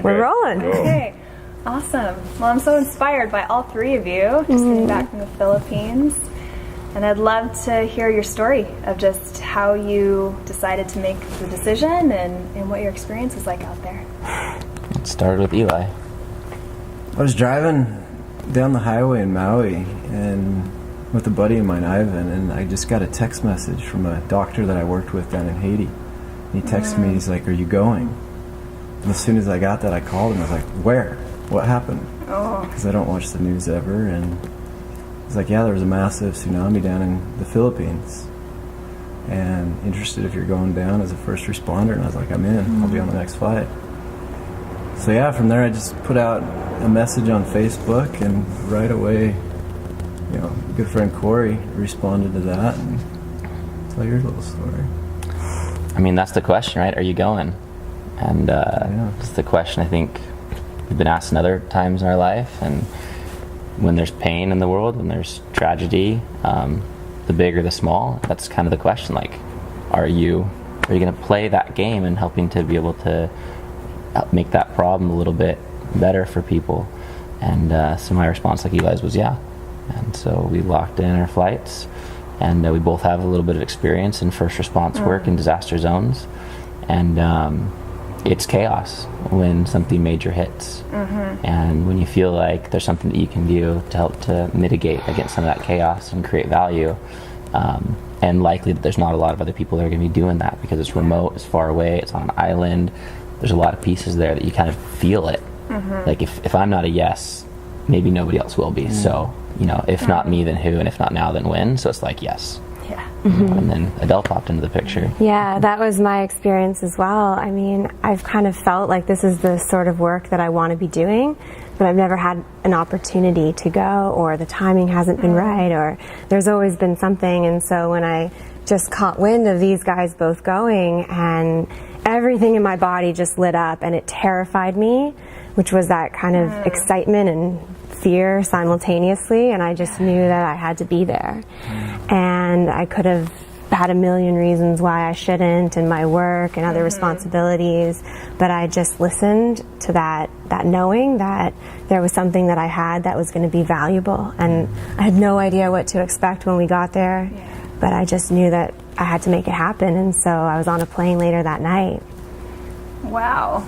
We're rolling. Okay, awesome. Well, I'm so inspired by all three of you, just getting back from the Philippines. And I'd love to hear your story of just how you decided to make the decision and what your experience was like out there. It started with Eli. I was driving down the highway in Maui and with a buddy of mine, Ivan, and I just got a text message from a doctor that I worked with down in Haiti. He texted me, he's like, "Are you going?" And as soon as I got that, I called him. I was like, "Where? What happened?" Because I don't watch the news ever. And he's like, "Yeah, there was a massive tsunami down in the Philippines. And interested if you're going down as a first responder." And I was like, "I'm in. I'll be on the next flight." So yeah, from there I just put out a message on Facebook, and right away, you know, good friend Cory responded to that. And tell your little story. I mean, that's the question, right? Are you going? And it's the question I think we've been asked in other times in our life. And when there's pain in the world, when there's tragedy, the big or the small, that's kind of the question. Like, are you going to play that game and helping to be able to help make that problem a little bit better for people? And so my response, like Eli's, was yeah. And so we locked in our flights, and we both have a little bit of experience in first response work in disaster zones. And it's chaos when something major hits. And when you feel like there's something that you can do to help to mitigate against some of that chaos and create value, and likely that there's not a lot of other people that are going to be doing that because it's remote, it's far away, it's on an island. There's a lot of pieces there that you kind of feel it. Like if I'm not a yes, maybe nobody else will be. So, you know, if not me, then who? And if not now, then when? So it's like, yes. Yeah. And then Adelle popped into the picture. Yeah, that was my experience as well. I mean, I've kind of felt like this is the sort of work that I want to be doing, but I've never had an opportunity to go, or the timing hasn't been right, or there's always been something. And so when I just caught wind of these guys both going, and everything in my body just lit up, and it terrified me, which was that kind of excitement and fear simultaneously, and I just knew that I had to be there. And I could have had a million reasons why I shouldn't, and my work and other responsibilities, but I just listened to that knowing that there was something that I had that was going to be valuable. And I had no idea what to expect when we got there, but I just knew that I had to make it happen. And so I was on a plane later that night. Wow.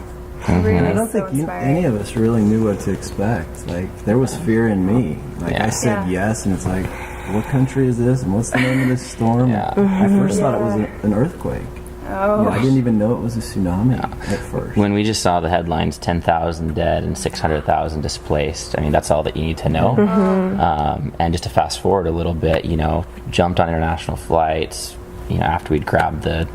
Really, I don't think any of us really knew what to expect. Like, there was fear in me. Like, I said yes, and it's like, what country is this, and what's the name of this storm? I first thought it was an earthquake. I didn't even know it was a tsunami at first. When we just saw the headlines, 10,000 dead and 600,000 displaced, I mean, that's all that you need to know. And just to fast forward a little bit, you know, jumped on international flights, you know, after we'd grabbed the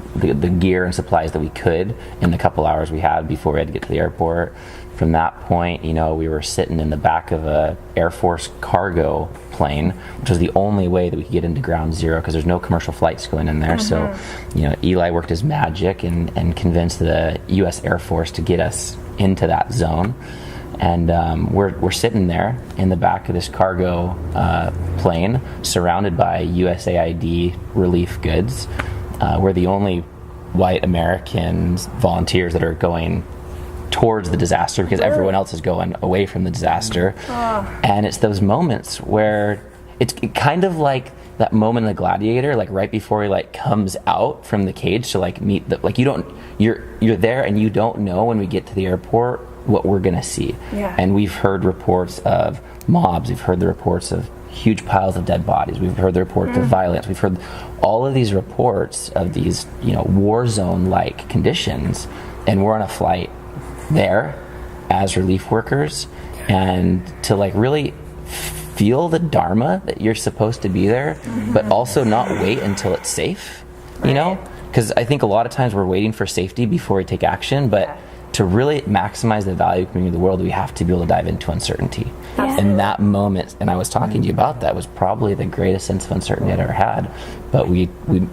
gear and supplies that we could in the couple hours we had before we had to get to the airport. From that point, you know, we were sitting in the back of a Air Force cargo plane, which was the only way that we could get into ground zero because there's no commercial flights going in there. So, you know, Eli worked his magic and convinced the U.S. Air Force to get us into that zone. And we're sitting there in the back of this cargo plane, surrounded by USAID relief goods. We're the only white Americans, volunteers that are going towards the disaster because everyone else is going away from the disaster. And it's those moments where it's kind of like that moment in the Gladiator, like right before he like comes out from the cage to like meet the, like you're there and you don't know when we get to the airport what we're gonna see. And we've heard reports of mobs, we've heard the reports of huge piles of dead bodies, we've heard the reports of violence, we've heard all of these reports of these, you know, war zone like conditions, and we're on a flight there as relief workers, and to like really feel the dharma that you're supposed to be there, but also not wait until it's safe, you know, because I think a lot of times we're waiting for safety before we take action, but to really maximize the value of community of the world, we have to be able to dive into uncertainty. And that moment, and I was talking to you about that, was probably the greatest sense of uncertainty I'd ever had, but we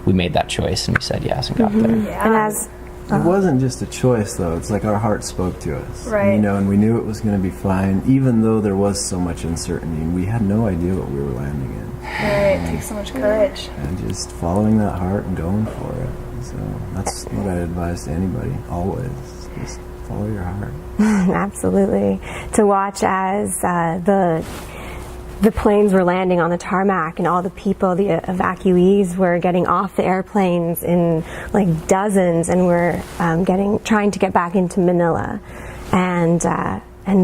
made that choice and we said yes and got there. And as it wasn't just a choice, though. It's like our heart spoke to us, you know, and we knew it was going to be fine, even though there was so much uncertainty, and we had no idea what we were landing in. It takes so much courage. And just following that heart and going for it. So that's what I'd advise to anybody, always. Just Follow your heart. Absolutely. To watch as the planes were landing on the tarmac and all the people, the evacuees, were getting off the airplanes in like dozens, and were trying to get back into Manila, and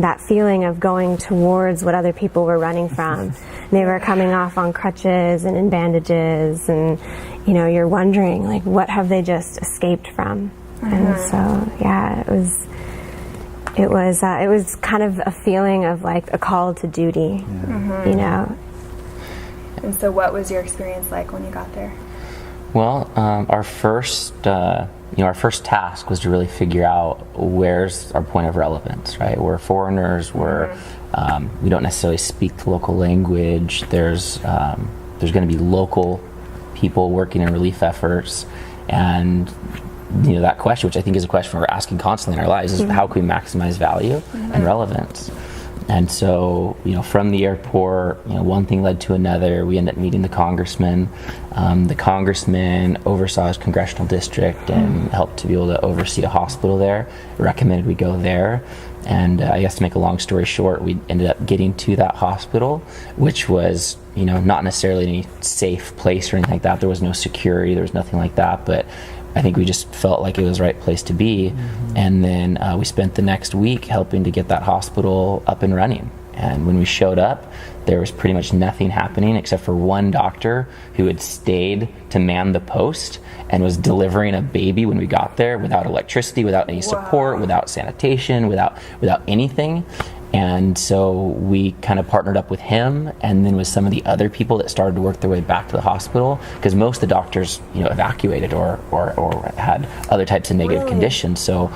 that feeling of going towards what other people were running from. They were coming off on crutches and in bandages, and you're wondering, like, what have they just escaped from? And so, yeah, it was kind of a feeling of like a call to duty, And so what was your experience like when you got there? Well, our first task was to really figure out where's our point of relevance, right? We're foreigners. We don't necessarily speak the local language. There's going to be local people working in relief efforts, and that question, which I think is a question we're asking constantly in our lives, is how can we maximize value and relevance? And so, from the airport, one thing led to another. We ended up meeting the congressman. The congressman oversaw his congressional district and helped to be able to oversee a hospital there. Recommended we go there. And I guess to make a long story short, we ended up getting to that hospital, which was, not necessarily any safe place or anything like that. There was no security. There was nothing like that. But I think we just felt like it was the right place to be. And then we spent the next week helping to get that hospital up and running. And when we showed up, there was pretty much nothing happening except for one doctor who had stayed to man the post and was delivering a baby when we got there, without electricity, without any support, without sanitation, without anything. And so we kind of partnered up with him, and then with some of the other people that started to work their way back to the hospital, because most of the doctors, evacuated or had other types of negative conditions. So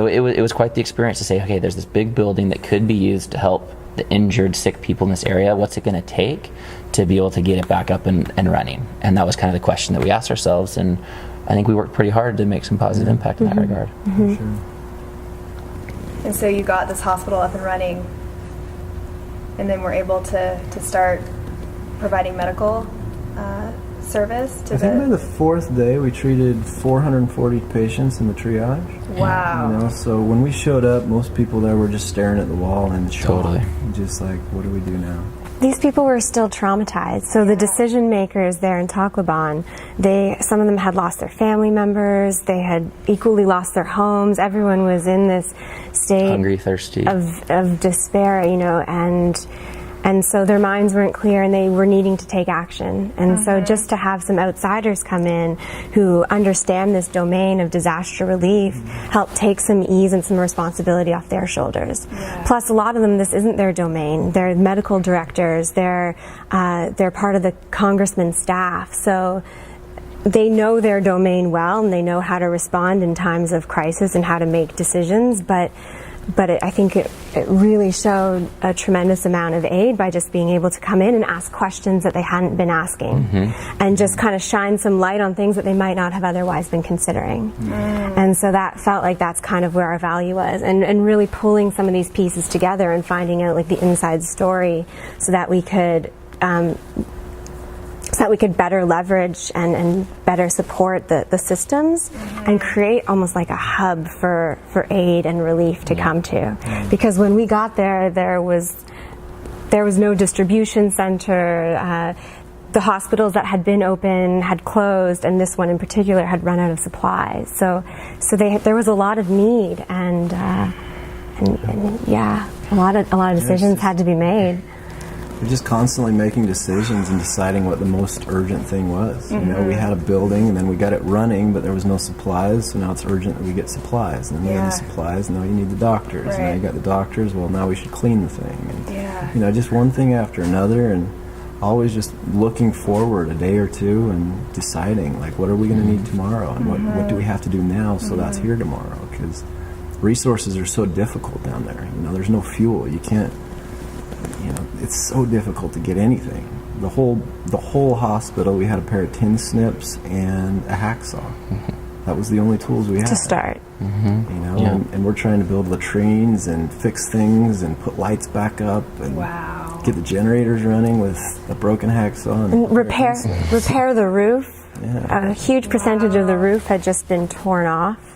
it was quite the experience to say, okay, there's this big building that could be used to help the injured, sick people in this area. What's it going to take to be able to get it back up and running? And that was kind of the question that we asked ourselves, and I think we worked pretty hard to make some positive impact in that regard. Sure. And so you got this hospital up and running, and then were able to start providing medical service to I think by the fourth day we treated 440 patients in the triage. Wow. So when we showed up, most people there were just staring at the wall in shock. Totally. Just like, what do we do now? These people were still traumatized. So the decision makers there in Tacloban, some of them had lost their family members. They had equally lost their homes. Everyone was in this state, hungry, thirsty, of despair, and so their minds weren't clear, and they were needing to take action. And so just to have some outsiders come in who understand this domain of disaster relief help take some ease and some responsibility off their shoulders. Plus, a lot of them, this isn't their domain. They're medical directors. They're part of the congressman's staff. So they know their domain well, and they know how to respond in times of crisis and how to make decisions. But I think it really showed a tremendous amount of aid by just being able to come in and ask questions that they hadn't been asking, and just kind of shine some light on things that they might not have otherwise been considering. And so that felt like that's kind of where our value was, and really pulling some of these pieces together and finding out like the inside story so that we could better leverage and better support the systems and create almost like a hub for aid and relief to come to. Because when we got there, there was no distribution center. The hospitals that had been open had closed, and this one in particular had run out of supplies. So there was a lot of need, and a lot of decisions had to be made. We're just constantly making decisions and deciding what the most urgent thing was. We had a building, and then we got it running, but there was no supplies, so now it's urgent that we get supplies. And then we have the supplies, and now you need the doctors. And now you got the doctors, well, now we should clean the thing. And, just one thing after another, and always just looking forward a day or two and deciding, like, what are we going to need tomorrow? And what do we have to do now so that's here tomorrow? Because resources are so difficult down there. There's no fuel. You can't... it's so difficult to get anything. The whole hospital, we had a pair of tin snips and a hacksaw. That was the only tools we had to start. And we're trying to build latrines and fix things and put lights back up and get the generators running with a broken hacksaw and repair the roof. A huge percentage of the roof had just been torn off.